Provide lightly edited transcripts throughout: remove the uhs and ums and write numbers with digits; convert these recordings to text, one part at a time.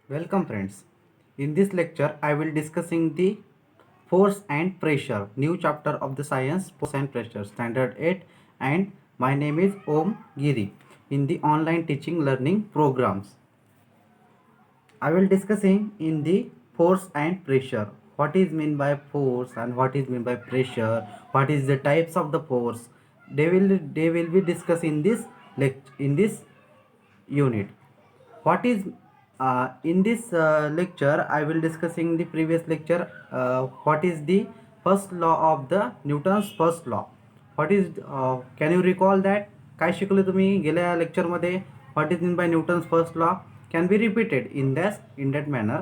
Welcome friends. In this lecture I will discussing the force and pressure, new chapter of the science force and pressure, standard 8, and my name is Om Giri in the online teaching learning programs. I will discussing in the force and pressure. What is mean by force and what is mean by pressure? What is the types of the force? They will be discussed in this unit. What is in this lecture I will discussing the previous lecture. What is the first law of the Newton's first law? What is can you recall that? काय शिकले तुम्ही गेल्या lecture मध्ये? What is mean by Newton's first law can be repeated in that manner.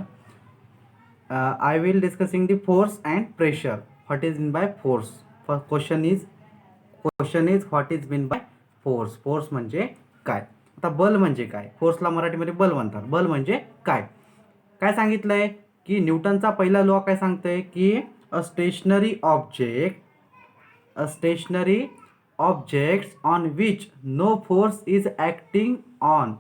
I will discussing the force and pressure. What is mean by force? First question is what is mean by force? Force म्हणजे काय? आता बल म्हणजे काय? फोर्सला मराठीमध्ये बल म्हणतात. बल म्हणजे काय? काय सांगितलंय की न्यूटनचा पहिला लॉ काय सांगतोय की a stationary objects on which no force is acting on.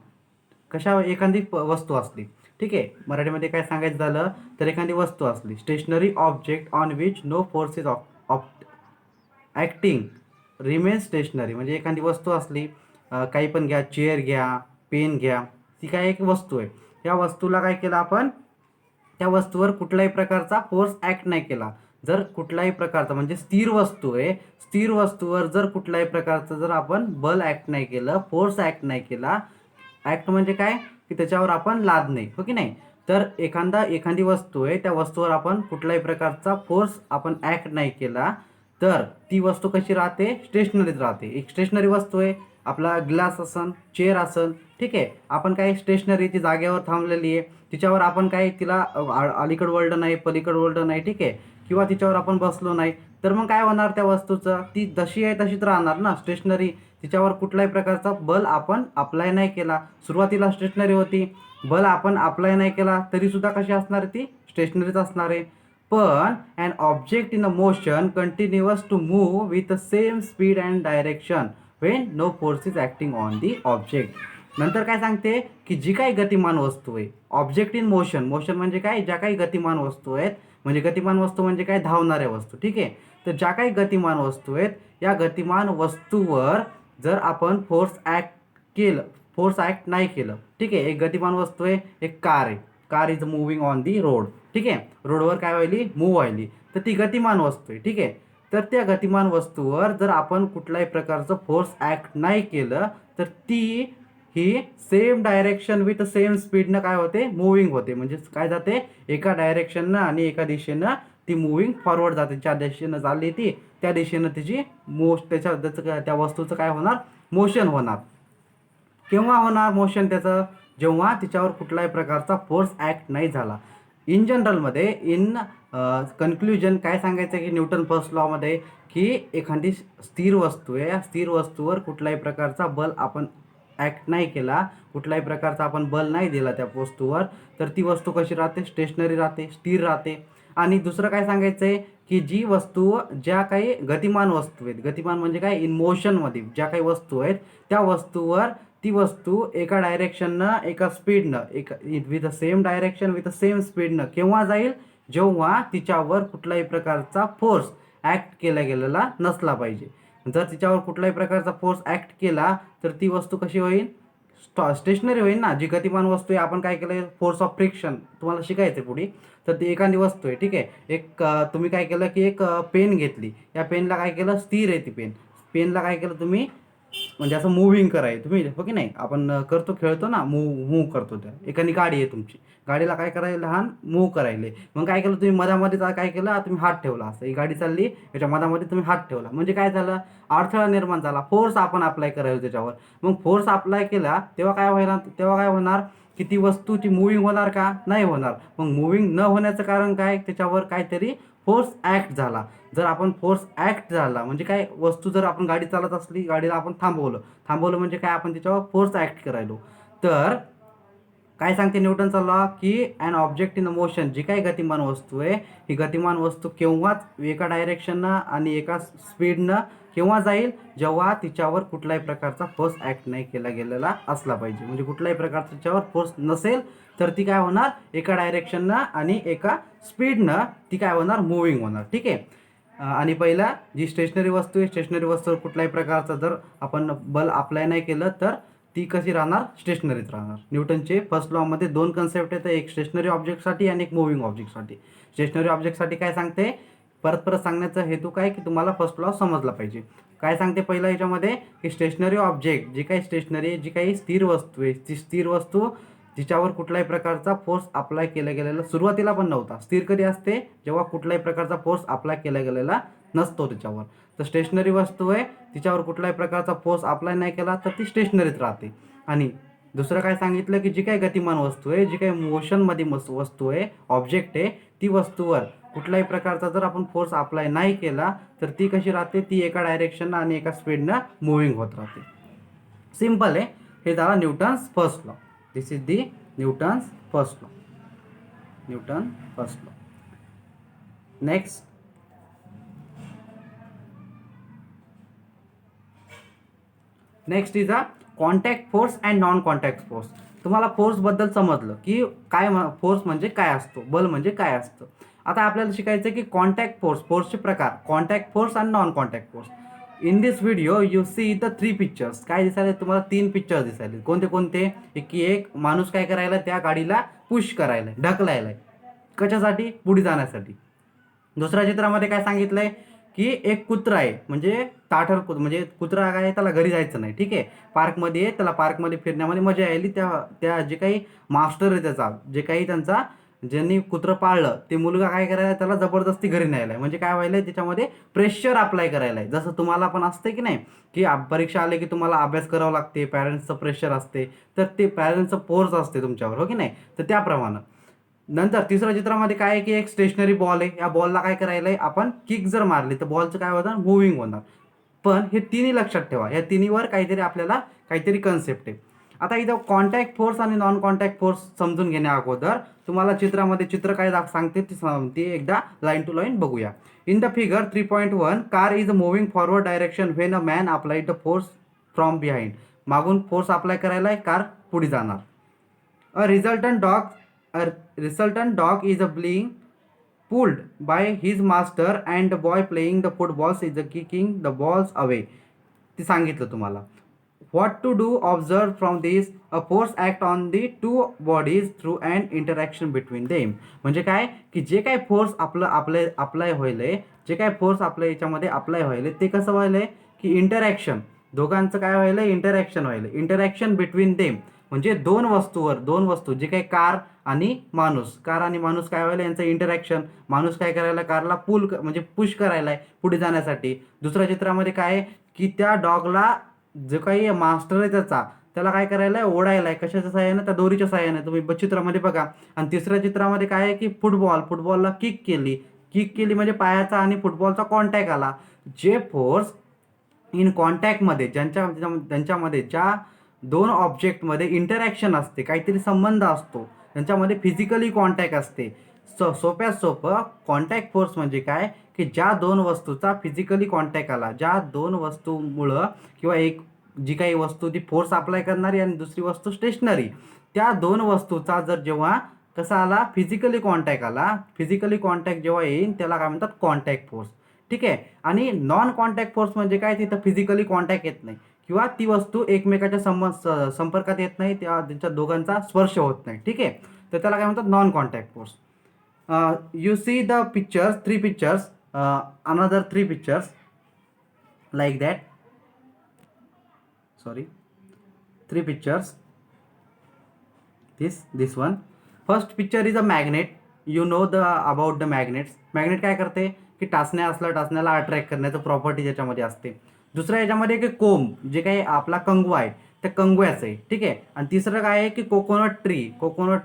कशा एखादी वस्तू असली, ठीक आहे, मराठीमध्ये काय सांगायचं झालं तर एखादी वस्तू असली, stationary object on which no force is acting remain stationary, म्हणजे एखादी वस्तू असली, काही पण घ्या, चेअर घ्या, पेन घ्या, ती काय एक वस्तू आहे. या वस्तूला काय केलं आपण, त्या वस्तूवर कुठल्याही प्रकारचा फोर्स ॲक्ट नाही केला. जर कुठल्याही प्रकारचा म्हणजे स्थिर वस्तू आहे, स्थिर वस्तूवर जर कुठल्याही प्रकारचं जर आपण बल ॲक्ट नाही केलं, फोर्स ॲक्ट नाही केला, ॲक्ट म्हणजे काय की त्याच्यावर आपण लादणे, हो की नाही. तर एखादी वस्तू आहे, त्या वस्तूवर आपण कुठल्याही प्रकारचा फोर्स आपण ॲक्ट नाही केला तर ती वस्तू कशी राहते, स्टेशनरीच राहते. एक स्टेशनरी वस्तू आहे, आपला ग्लास असन, चेअर असन, ठीक आहे, आपण काय स्टेशनरी ती जागेवर थांबलेली आहे, तिच्यावर आपण काय तिला अलीकड वळलं नाही, पलीकड वळलं नाही, ठीक आहे, किंवा तिच्यावर आपण बसलो नाही, तर मग काय होणार त्या वस्तूचं, ती जशी आहे तशीच राहणार ना स्टेशनरी. तिच्यावर कुठल्याही प्रकारचा बल आपण अप्लाय नाही केला. सुरुवातीला स्टेशनरी होती, बल आपण अप्लाय नाही केला तरीसुद्धा कशी असणार, ती स्टेशनरीच असणार आहे. पण an object in a motion continuous to move with the same speed and direction when no force is acting on the object. नंतर काय सांगते की जी काही गतिमान वस्तू आहे, ऑब्जेक्ट इन मोशन, मोशन म्हणजे काय, ज्या काही गतिमान वस्तू आहेत, म्हणजे गतिमान वस्तू म्हणजे काय, धावणाऱ्या वस्तू, ठीक आहे. तर ज्या काही गतिमान वस्तू आहेत, या गतिमान वस्तूवर जर आपण फोर्स ॲक्ट नाही केलं, ठीक आहे, एक गतिमान वस्तू आहे, एक कार आहे, car is moving on the road, ठीक आहे, रोडवर काय व्हायली, मूव्ह व्हायली, तर ती गतिमान वस्तू आहे, ठीक आहे. तर त्या गतिमान वस्तूवर जर आपण कुठल्याही प्रकारचं फोर्स ॲक्ट नाही केलं तर ती ही सेम डायरेक्शन विथ सेम स्पीडनं काय होते, मूव्हिंग होते. म्हणजे काय जाते, एका डायरेक्शननं आणि एका दिशेनं ती मूव्हिंग फॉरवर्ड जाते. ज्या दिशेनं चालली ती त्या दिशेनं तिची त्याचं त्या वस्तूचं काय होणार, मोशन होणार. केव्हा होणार मोशन त्याचं, जेव्हा तिच्यावर कुठल्याही प्रकारचा फोर्स ॲक्ट नाही झाला. इन जनरलमध्ये कन्क्ल्युजन काय सांगायचं की न्यूटन फर्स्ट लॉमध्ये की एखादी स्थिर वस्तू आहे, या स्थिर वस्तूवर कुठल्याही प्रकारचा बल आपण ॲक्ट नाही केला, कुठल्याही प्रकारचा आपण बल नाही दिला त्या वस्तूवर, तर ती वस्तू कशी राहते, स्टेशनरी राहते, स्थिर राहते. आणि दुसरं काय सांगायचं आहे की जी वस्तू, ज्या काही गतिमान वस्तू आहेत, गतिमान म्हणजे काय, इन मोशनमध्ये ज्या काही वस्तू आहेत, त्या वस्तूवर ती वस्तू एका डायरेक्शननं, एका स्पीडनं, with same direction with same स्पीडनं केव्हा जाईल, जेव्हा तिच्यावर कुठल्याही प्रकारचा फोर्स ॲक्ट केला गेलेला नसला पाहिजे. जर तिच्यावर कुठल्याही प्रकारचा फोर्स ॲक्ट केला तर ती वस्तू कशी होईल, स्टेशनरी होईल ना. जी गतिमान वस्तू आहे, आपण काय केलं, फोर्स ऑफ फ्रिक्शन तुम्हाला शिकायचं आहे पुढे. तर ती एखादी वस्तू आहे, ठीक आहे, तुम्ही काय केलं की एक पेन घेतली, या पेनला काय केलं, स्थिर आहे ती पेनला काय केलं तुम्ही, म्हणजे असं मूव्हिंग करायचं तुम्ही, हो की नाही, आपण करतो, खेळतो ना, मूव्ह करतो. त्या एखादी गाडी आहे तुमची, गाडीला काय करायला, लहान मूव्ह करायले, मग काय केलं तुम्ही, मधामध्ये काय केलं, तुम्ही हात ठेवला, असं ही गाडी चालली, याच्या मधामध्ये तुम्ही हात ठेवला, म्हणजे काय झालं, अडथळा निर्माण झाला, फोर्स आपण अप्लाय करायला त्याच्यावर. मग फोर्स अप्लाय केला तेव्हा काय होणार की ती वस्तूची मूव्हिंग होणार का, नाही होणार. मग मूव्हिंग न होण्याचं कारण काय, त्याच्यावर काहीतरी फोर्स ॲक्ट झाला. जर आपण फोर्स ॲक्ट झाला म्हणजे काय, वस्तू जर आपण गाडी चालत असली, गाडीला आपण थांबवलं म्हणजे काय, आपण त्याच्यावर फोर्स ॲक्ट करायलो. तर काय सांगते न्यूटनचा लॉ की ॲन ऑब्जेक्ट इन मोशन, जी काही गतिमान वस्तू आहे ही गतिमान वस्तू केव्हाच एका डायरेक्शननं आणि एका स्पीडनं केव्हा जाईल, जेव्हा तिच्यावर कुठल्याही प्रकारचा फोर्स ॲक्ट नाही केला गेलेला असला पाहिजे. म्हणजे कुठल्याही प्रकारचा तिच्यावर फोर्स नसेल तर ती काय होणार, एका डायरेक्शननं आणि एका स्पीडनं ती काय होणार, मूव्हिंग होणार. ठीक आहे. आणि पहिला जी स्टेशनरी वस्तू आहे, स्टेशनरी वस्तूवर कुठल्याही प्रकारचं जर आपण बल अप्लाय नाही केलं तर ती कशी राहणार, स्टेशनरीत राहणार. न्यूटनचे फर्स्ट लॉमध्ये दोन कन्सेप्ट येतात, एक स्टेशनरी ऑब्जेक्टसाठी आणि एक मूव्हिंग ऑब्जेक्टसाठी. स्टेशनरी ऑब्जेक्टसाठी काय सांगते, परत परत सांगण्याचा हेतू काय की तुम्हाला फर्स्ट लॉ समजला पाहिजे. काय सांगते पहिला याच्यामध्ये की स्टेशनरी ऑब्जेक्ट, जी काही स्टेशनरी, जी काही स्थिर वस्तू आहे, ती स्थिर वस्तू जिच्यावर कुठल्याही प्रकारचा फोर्स अप्लाय केला गेलेला सुरुवातीला पण नव्हता. स्थिर कधी असते, जेव्हा कुठल्याही प्रकारचा फोर्स अप्लाय केला गेलेला नसतो त्याच्यावर. तर स्टेशनरी वस्तू आहे, तिच्यावर कुठल्याही प्रकारचा फोर्स अप्लाय नाही केला तर ती स्टेशनरीत राहते. आणि दुसरं काय सांगितलं की जी काही गतिमान वस्तू आहे, जी काही मोशनमध्ये वस्तू आहे, ऑब्जेक्ट आहे, ती वस्तूवर कुठल्याही प्रकारचा जर आपण फोर्स अप्लाय नाही केला तर ती कशी राहते, ती एका डायरेक्शननं आणि एका स्पीडनं मुव्हिंग होत राहते. सिम्पल आहे. हे झाला Newton's first law. This is the Newton's first law. Newton first law. Next is a contact force and non contact force. तुम्हाला फोर्सबद्दल समजलं की काय फोर्स म्हणजे काय असतो, बल म्हणजे काय असतं. आता आपल्याला शिकायचं की कॉन्टॅक्ट फोर्स, फोर्सचे प्रकार, कॉन्टॅक्ट फोर्स आणि non contact force. In this video you see the 3 pictures. काय दिसायले तुम्हाला, 3 पिक्चर्स दिसायले. कोणते कोणते, की एक माणूस काय करायला, त्या गाडीला पुश करायला, ढकलायला, कशासाठी, पुढे जाण्यासाठी. दुसऱ्या चित्रामध्ये काय सांगितलंय की एक कुत्रा आहे, म्हणजे ताठर म्हणजे कुत्रा काय, त्याला घरी जायचं नाही. ठीक आहे. पार्कमध्ये आहे, त्याला पार्कमध्ये फिरण्यामध्ये मजा यायली. त्या त्या जे काही मास्टर आहे त्याचा, जे काही त्यांचा ज्यांनी कुत्रं पाळलं ते मुलगा काय करायला, त्याला जबरदस्ती घरी न्यायला. म्हणजे काय व्हायलंय, त्याच्यामध्ये प्रेशर अप्लाय करायला आहे. जसं तुम्हाला पण असते की नाही, की परीक्षा आले की तुम्हाला अभ्यास करावा लागते, पॅरेंट्सचं प्रेशर असते, तर ते पॅरेंट्सचं फोर्स असते तुमच्यावर, हो की नाही. तर त्याप्रमाणे नंतर तिसऱ्या चित्रामध्ये काय आहे की एक स्टेशनरी बॉल आहे. या बॉलला काय करायला आहे, आपण किक जर मारली तर बॉलचं काय होणार, मूव्हिंग होणार. पण हे तिन्ही लक्षात ठेवा, या तिन्हीवर काहीतरी आपल्याला काहीतरी कन्सेप्ट आहे. आता इथं कॉन्टॅक्ट फोर्स आणि नॉन कॉन्टॅक्ट फोर्स समजून घेण्या अगोदर तुम्हाला चित्रामध्ये चित्र काय सांगते ते एकदा लाईन टू लाईन बघूया. In the figure 3.1 car is moving forward direction when a man applied the force from behind. मागून फोर्स अप्लाय करायला आहे, कार पुढे जाणार. A resultant dog A resultant dog is being pulled by his master and the boy playing the footballs is kicking the balls away. ते सांगितलं तुम्हाला. What to do, observe from this, a force act on the two bodies through an interaction between them. म्हणजे काय की जे काय force apply व्हायलंय, जे काय फोर्स आपल्या याच्यामध्ये अप्लाय व्हायलंय ते कसं व्हायलंय की इंटरॅक्शन, दोघांचं काय व्हायलंय, इंटरॅक्शन व्हायलंय. इंटरॅक्शन बिटवीन देम म्हणजे दोन वस्तू, जे काही कार आणि माणूस, काय व्हायला, यांचं इंटरॅक्शन. माणूस काय करायला, कारला म्हणजे पुश करायला आहे पुढे जाण्यासाठी. दुसऱ्या चित्रामध्ये काय आहे की त्या डॉगला जो काही मास्टर आहे त्याला काय करायला आहे, ओढायला आहे. कशाच्या सहाय्याने, त्या दोरीच्या सहाय्याने. तुम्ही चित्रामध्ये बघा. आणि तिसऱ्या चित्रामध्ये काय आहे की फुटबॉलला किक केली म्हणजे पायाचा आणि फुटबॉलचा कॉन्टॅक्ट आला. जे फोर्स इन कॉन्टॅक्टमध्ये त्यांच्यामध्ये ज्या दोन ऑब्जेक्टमध्ये इंटरॅक्शन असते, काहीतरी संबंध असतो, त्यांच्यामध्ये फिजिकली कॉन्टॅक्ट असते. सोप्यात सोपं कॉन्टॅक्ट फोर्स म्हणजे काय की ज्या दोन वस्तूचा फिजिकली कॉन्टॅक्ट आला, ज्या दोन वस्तूमुळं किंवा एक जी काही वस्तू ती फोर्स अप्लाय करणारी आणि दुसरी वस्तू स्टेशनरी, त्या दोन वस्तूचा जर जेव्हा कसा आला, फिजिकली कॉन्टॅक्ट जेव्हा येईल त्याला काय म्हणतात, कॉन्टॅक्ट फोर्स. ठीक आहे. आणि नॉन कॉन्टॅक्ट फोर्स म्हणजे काय, तिथं फिजिकली कॉन्टॅक्ट येत नाही किंवा ती वस्तू एकमेकाच्या संपर्कात येत नाही, त्यांच्या दोघांचा स्पर्श होत नाही. ठीक आहे. तर त्याला काय म्हणतात, non contact force. You see the pictures, 3 pictures, another 3 pictures like that. Sorry, 3 pictures. This one. First picture is a magnet. You know about the magnets. Magnet काय करते की टाचण्याला अट्रॅक्ट करण्याचं प्रॉपर्टी त्याच्यामध्ये असते. दुसऱ्या याच्यामध्ये एक कोंब, जे काही आपला कंगवा आहे त्या कंगव्याचं आहे. ठीक आहे. आणि तिसरं काय आहे की कोकोनट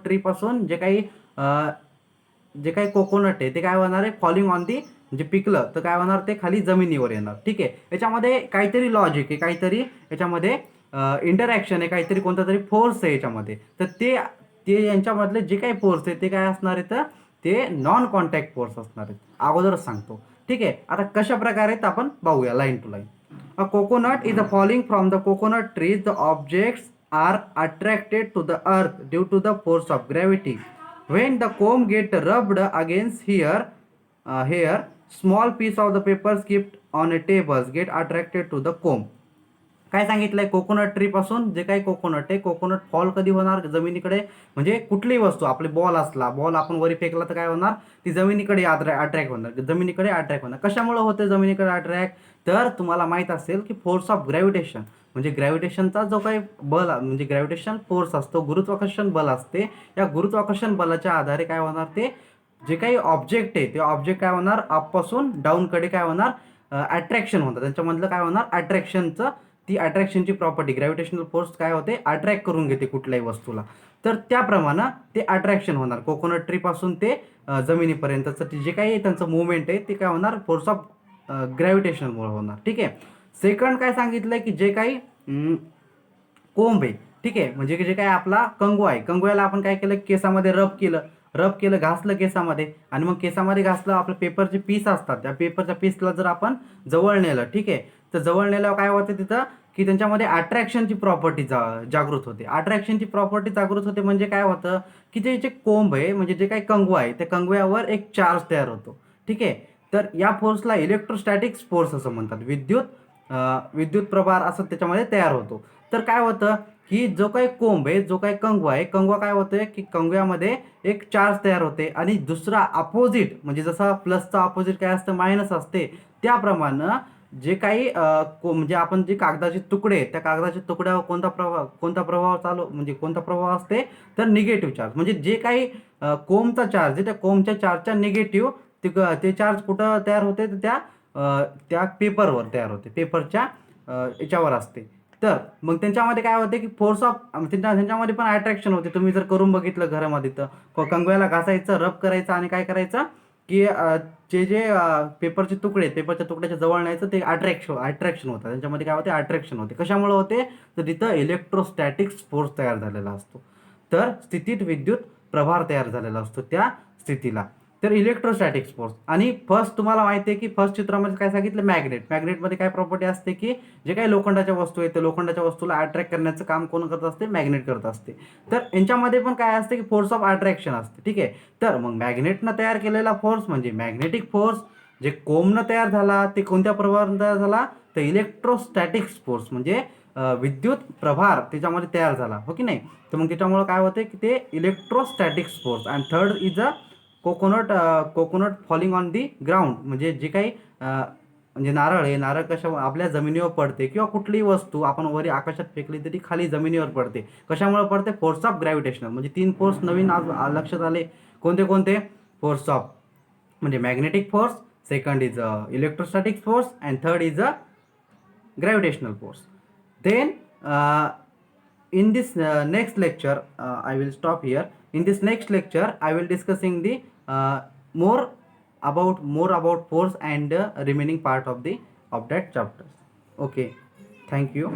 ट्री पासून जे काही कोकोनट आहे ते काय होणार आहे, फॉलिंग ऑन दी, म्हणजे पिकलं तर काय होणार, ते खाली जमिनीवर येणार. ठीक आहे. याच्यामध्ये काहीतरी लॉजिक आहे, काहीतरी याच्यामध्ये इंटरॅक्शन आहे, काहीतरी कोणता तरी फोर्स आहे याच्यामध्ये. तर ते यांच्यामधले जे काही फोर्स आहे ते काय असणार आहेत, तर ते नॉन कॉन्टॅक्ट फोर्स असणार आहेत, अगोदरच सांगतो. ठीक आहे, आता कशा प्रकारे आहेत आपण पाहूया line to line. A coconut is falling from the coconut trees, the objects are attracted to the earth due to the force of gravity. When the comb get rubbed against here, small piece of the paper skipped on a table get attracted to the comb. काय सांगितलंय, coconut tree पासून जे काही coconut आहे, coconut fall कधी होणार, जमिनीकडे. म्हणजे कुठलीही वस्तू, आपली बॉल असला, बॉल आपण वरी फेकला तर काय होणार, ती जमिनीकडे अट्रॅक्ट होणार, जमिनीकडे अट्रॅक्ट होणार. कशामुळे होते जमिनीकडे अट्रॅक्ट, तर तुम्हाला माहित असेल की फोर्स ऑफ ग्रॅव्हिटेशन, म्हणजे ग्रॅव्हिटेशनचा जो काही बल, म्हणजे ग्रॅव्हिटेशन फोर्स असतो, गुरुत्वाकर्षण बल असते, या गुरुत्वाकर्षण बलाच्या आधारे काय होणार, ते जे काही ऑब्जेक्ट आहे ते ऑब्जेक्ट काय होणार, अपपासून डाऊनकडे काय होणार, अट्रॅक्शन होतं, त्यांच्यामधलं काय होणार, अट्रॅक्शनचं, ती अट्रॅक्शनची प्रॉपर्टी, ग्रॅव्हिटेशनल फोर्स काय होते, अट्रॅक्ट करून घेते कुठल्याही वस्तूला. तर त्याप्रमाणे ते अट्रॅक्शन होणार कोकोनट ट्रीपासून ते जमिनीपर्यंतचं जे काही त्यांचं मुवमेंट आहे ते काय होणार, फोर्स ऑफ ग्रॅव्हिटेशनमुळे होणार. ठीक आहे. सेकंड काय सांगितलंय की जे काही कोंब आहे, ठीक आहे, म्हणजे जे काय आपला कंगवा आहे, कंगव्याला आपण काय केलं, केसामध्ये रब केलं, घासलं केसामध्ये, आणि मग केसामध्ये घासलं, आपलं पेपरचे पीस असतात, त्या पेपरच्या पीसला जर आपण जवळ नेलं, ठीक आहे, तर जवळ नेल्यावर काय होतं तिथं, की त्यांच्यामध्ये अट्रॅक्शनची प्रॉपर्टी जागृत होते. अट्रॅक्शनची प्रॉपर्टी जागृत होते म्हणजे काय होतं, की जे कोंब आहे, म्हणजे जे काही कंगवा आहे, त्या कंगव्यावर एक चार्ज तयार होतो. ठीक आहे, तर या फोर्सला इलेक्ट्रोस्टॅटिक फोर्स असं म्हणतात, विद्युत प्रभार असं त्याच्यामध्ये तयार होतो. तर काय होतं, की जो काही कोंब आहे, जो काही कंगवा आहे, कंगवा काय होतंय, की कंगव्यामध्ये एक चार्ज तयार होते, आणि दुसरा अपोजिट, म्हणजे जसं प्लसचा अपोजिट काय असतं, मायनस असते, त्याप्रमाणे जे काही म्हणजे आपण जे कागदाचे तुकडे आहेत, त्या कागदाच्या तुकड्यावर कोणता प्रभाव चालू, म्हणजे कोणता प्रभाव असते, तर निगेटिव्ह चार्ज. म्हणजे जे काही कोंबचा चार्ज आहे, त्या कोंबच्या चार्जच्या निगेटिव्ह ते चार्ज कुठं तयार होते, तर त्या पेपरवर तयार होते, पेपरच्या याच्यावर असते. तर मग त्यांच्यामध्ये काय होते, की फोर्स ऑफ, त्यांच्यामध्ये पण अट्रॅक्शन होते. तुम्ही जर करून बघितलं घरामध्ये, तर कंगव्याला घासायचं, रब करायचं, आणि काय करायचं, की जे पेपरचे तुकडे, पेपरच्या तुकड्याच्या जवळ न्यायचं, ते अट्रॅक्शन होतं, त्यांच्यामध्ये काय होते, अट्रॅक्शन होते. कशामुळे होते, तर तिथं इलेक्ट्रोस्टॅटिक फोर्स तयार झालेला असतो. तर स्थितीत विद्युत प्रभार तयार झालेला असतो त्या स्थितीला, तर इलेक्ट्रोस्टॅटिक फोर्स. आणि फर्स्ट तुम्हाला माहिती आहे की फर्स्ट चित्रामध्ये काय सांगितलं, मॅग्नेटमध्ये काय प्रॉपर्टी असते, की जे काही लोखंडाच्या वस्तू आहेत, त्या लोखंडाच्या वस्तूला अट्रॅक्ट करण्याचं काम कोण करत असते, मॅग्नेट करत असते. तर यांच्यामध्ये पण काय असते, की फोर्स ऑफ अट्रॅक्शन असते. ठीक आहे, तर मग मॅग्नेटनं तयार केलेला फोर्स म्हणजे मॅग्नेटिक फोर्स, जे कोंबनं तयार झाला ते कोणत्या प्रभावानं तयार झाला, तर इलेक्ट्रोस्टॅटिक फोर्स, म्हणजे विद्युत प्रभार त्याच्यामध्ये तयार झाला, हो की नाही. तर मग त्याच्यामुळे काय होते, की ते electrostatic force. And third is a coconut falling on the ground, म्हणजे जे काही म्हणजे नारळ आहे, नारळ कशा आपल्या जमिनीवर पडते, किंवा कुठलीही वस्तू आपण वरी आकाशात फेकली तरी खाली जमिनीवर पडते. कशामुळे पडते, फोर्स ऑफ ग्रॅव्हिटेशनल. म्हणजे 3 फोर्स नवीन आज लक्षात आले, कोणते कोणते, फोर्स ऑफ, म्हणजे magnetic force, second is electrostatic force, and third is a gravitational force. Then in this next lecture, I will stop here. In this next lecture I will discussing the more about force and remaining part of that chapter. Okay, thank you.